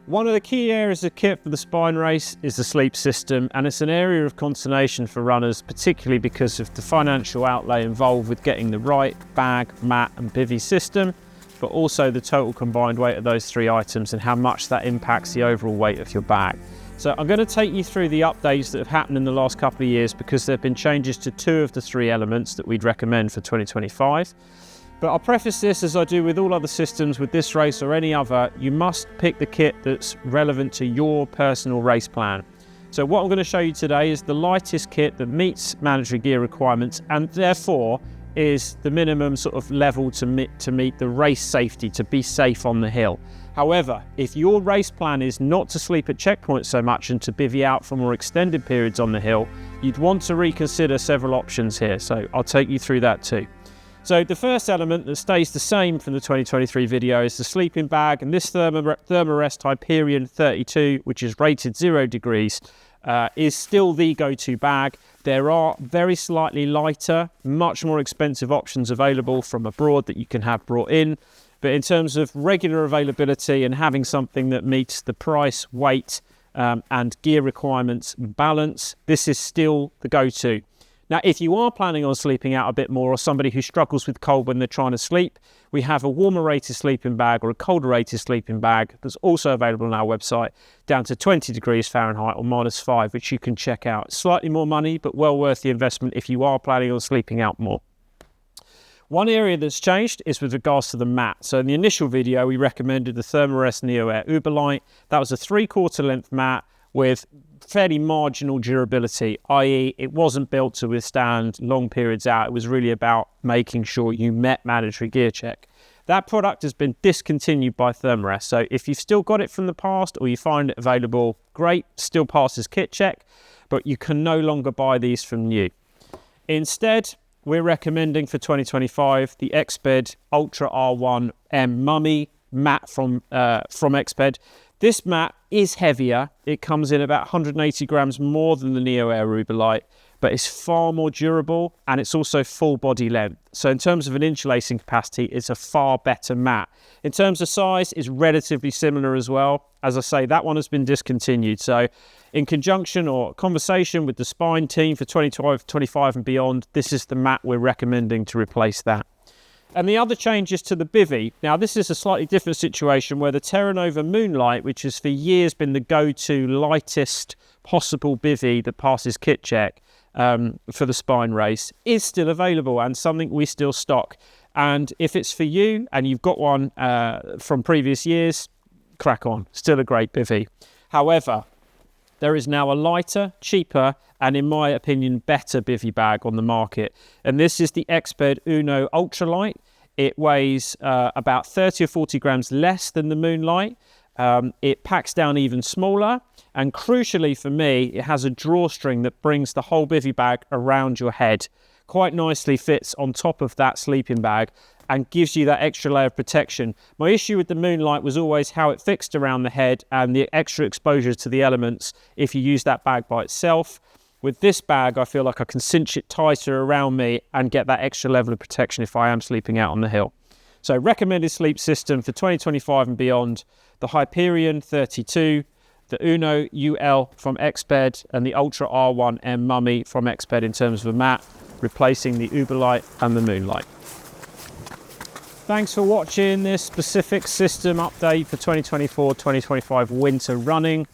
One of the key areas of kit for the Spine race is the sleep system, and it's an area of consternation for runners, particularly because of the financial outlay involved with getting the right bag, mat and bivvy system, but also the total combined weight of those three items and how much that impacts the overall weight of your bag. So I'm going to take you through the updates that have happened in the last couple of years, because there have been changes to two of the three elements that we'd recommend for 2025. But I'll preface this, as I do with all other systems, with this race or any other, you must pick the kit that's relevant to your personal race plan. So what I'm going to show you today is the lightest kit that meets mandatory gear requirements and therefore is the minimum sort of level to meet the race safety, to be safe on the hill. However, if your race plan is not to sleep at checkpoints so much and to bivvy out for more extended periods on the hill, you'd want to reconsider several options here. So I'll take you through that too. So the first element that stays the same from the 2023 video is the sleeping bag, and this Thermarest Hyperion 32, which is rated 0 degrees, is still the go-to bag. There are very slightly lighter, much more expensive options available from abroad that you can have brought in. But in terms of regular availability and having something that meets the price, weight, and gear requirements balance, this is still the go-to. Now, if you are planning on sleeping out a bit more, or somebody who struggles with cold when they're trying to sleep, we have a warmer rated sleeping bag or a colder rated sleeping bag that's also available on our website, down to 20 degrees Fahrenheit or -5, which you can check out. Slightly more money, but well worth the investment if you are planning on sleeping out more. One area that's changed is with regards to the mat. So in the initial video, we recommended the Thermarest Neo Air Uberlight. That was a 3/4 length mat with fairly marginal durability, i.e. it wasn't built to withstand long periods out. It was really about making sure you met mandatory gear check. That product has been discontinued by Thermarest, so if you've still got it from the past or you find it available, great, still passes kit check, but you can no longer buy these from new. Instead, we're recommending for 2025 the Exped Ultra R1 M Mummy mat from Exped. This mat is heavier. It comes in about 180 grams more than the Neo Air Uberlight, but it's far more durable and it's also full body length. So in terms of an insulating capacity, it's a far better mat. In terms of size, it's relatively similar as well. As I say, that one has been discontinued. So in conjunction or conversation with the Spine team for 2025 and beyond, this is the mat we're recommending to replace that. And the other changes to the bivvy. Now, this is a slightly different situation where the Terra Nova Moonlight, which has for years been the go-to lightest possible bivvy that passes kit check for the Spine race, is still available and something we still stock. And if it's for you and you've got one from previous years, crack on. Still a great bivvy. However, there is now a lighter, cheaper, and in my opinion, better bivvy bag on the market. And this is the Exped Uno Ultralight. It weighs about 30 or 40 grams less than the Moonlight. It packs down even smaller. And crucially for me, it has a drawstring that brings the whole bivvy bag around your head. Quite nicely fits on top of that sleeping bag and gives you that extra layer of protection. My issue with the Moonlight was always how it fixed around the head and the extra exposure to the elements if you use that bag by itself. With this bag, I feel like I can cinch it tighter around me and get that extra level of protection if I am sleeping out on the hill. So recommended sleep system for 2025 and beyond, the Hyperion 32, the Uno UL from Exped, and the Ultra R1 M Mummy from Exped in terms of a mat, replacing the Uberlight and the Moonlight. Thanks for watching this specific system update for 2024-2025 winter running.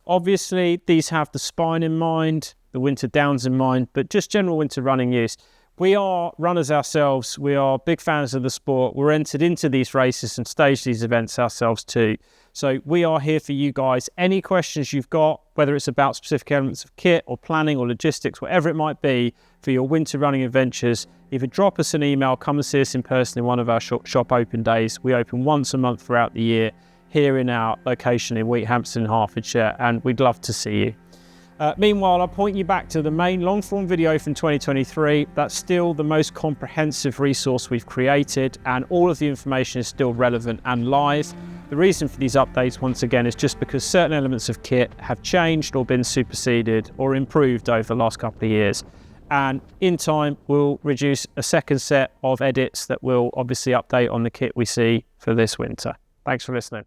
Obviously, these have the Spine in mind, the winter downs in mind, but just general winter running use. We are runners ourselves. We are big fans of the sport. We're entered into these races and stage these events ourselves too. So we are here for you guys. Any questions you've got, whether it's about specific elements of kit or planning or logistics, whatever it might be for your winter running adventures, either drop us an email, come and see us in person in one of our shop open days. We open once a month throughout the year here in our location in Wheathampton in Hertfordshire, and we'd love to see you. Meanwhile, I'll point you back to the main long-form video from 2023. That's still the most comprehensive resource we've created, and all of the information is still relevant and live. The reason for these updates, once again, is just because certain elements of kit have changed or been superseded or improved over the last couple of years. And in time, we'll reduce a second set of edits that will obviously update on the kit we see for this winter. Thanks for listening.